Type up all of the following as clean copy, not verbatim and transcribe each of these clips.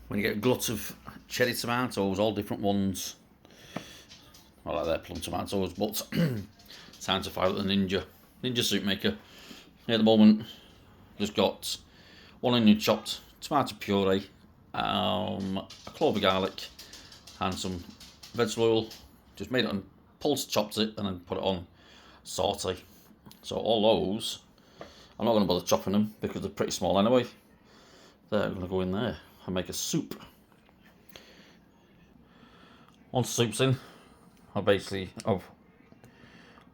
when you get a glut of cherry tomatoes, all different ones. I like their plum tomatoes, but time to fire up the Ninja soup maker. At the moment, just got 1 onion chopped, tomato puree, a clove of garlic, and some vegetable oil. Just made it on pulse, chopped it, and then put it on saute. So all those, I'm not going to bother chopping them because they're pretty small anyway. They're going to go in there and make a soup. Once the soup's in, I basically have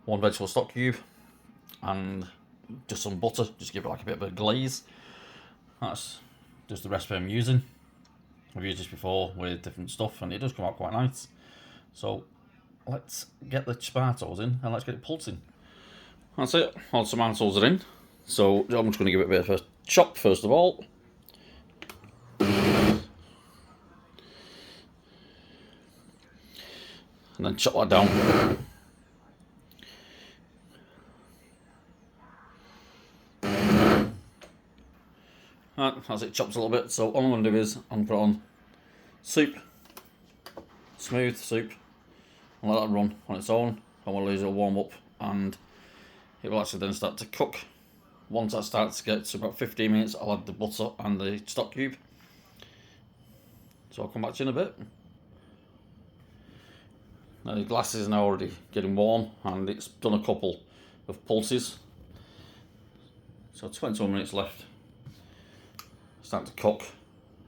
1 vegetable stock cube and just some butter, just give it like a bit of a glaze. That's just the recipe I'm using. I've used this before with different stuff and it does come out quite nice. So let's get the tomatoes in and let's get it pulsing. That's it, all the tomatoes are in. So I'm just going to give it a bit of a chop first of all. And then chop that down. Right, as it chops a little bit, so all I'm going to do is I'm going to put on soup, smooth soup, and let that run on its own. I want to let it warm up and it will actually then start to cook. Once that starts to get to about 15 minutes, I'll add the butter and the stock cube. So I'll come back to you in a bit. Now the glass is now already getting warm and it's done a couple of pulses. So 21 minutes left. Starting to cook.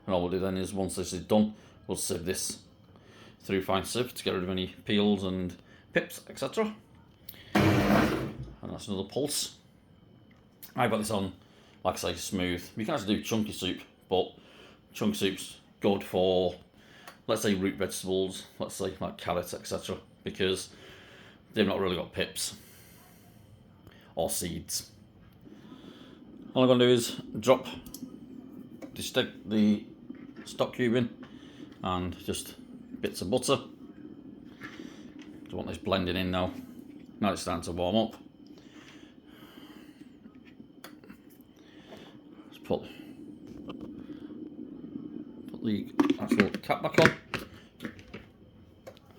And all we'll do then is once this is done, we'll sieve this through fine sieve to get rid of any peels and pips, etc. And that's another pulse. I've got this on, like I say, smooth. You can actually do chunky soup, but chunky soup's good for, let's say, root vegetables, let's say like carrots, etc. because they've not really got pips or seeds. All I'm going to do is stick the stock cube in and just bits of butter. I want this blending in now. Now it's starting to warm up. Let's put the actual cap back on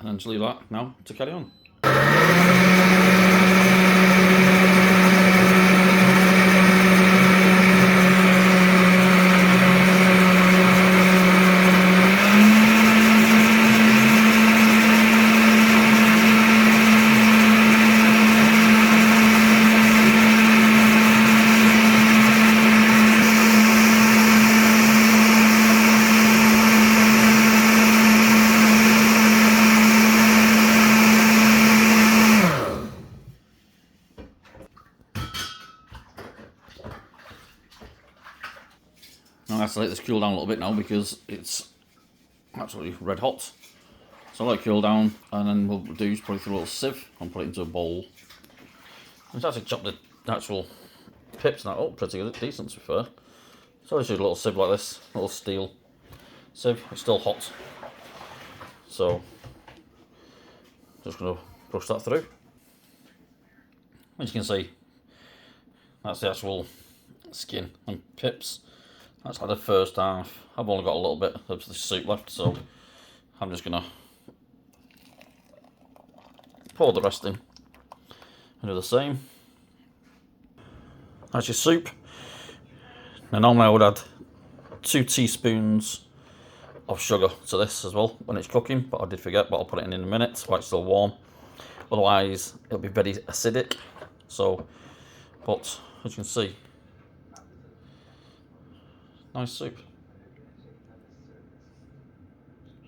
and then just leave that now to carry on. Now I have to let this cool down a little bit now because it's absolutely red hot. So I'll let it cool down and then what we'll do is put it through a little sieve and put it into a bowl. Let's actually chop the actual pips now up pretty good, decent to be fair. So this is a little sieve like this, a little steel sieve. It's still hot. So just going to brush that through. As you can see, that's the actual skin and pips. That's like the first half. I've only got a little bit of the soup left, so I'm just going to pour the rest in and do the same. That's your soup. Now normally I would add 2 teaspoons of sugar to this as well when it's cooking, but I did forget, but I'll put it in a minute while it's still warm. Otherwise it'll be very acidic. So, but as you can see, nice soup.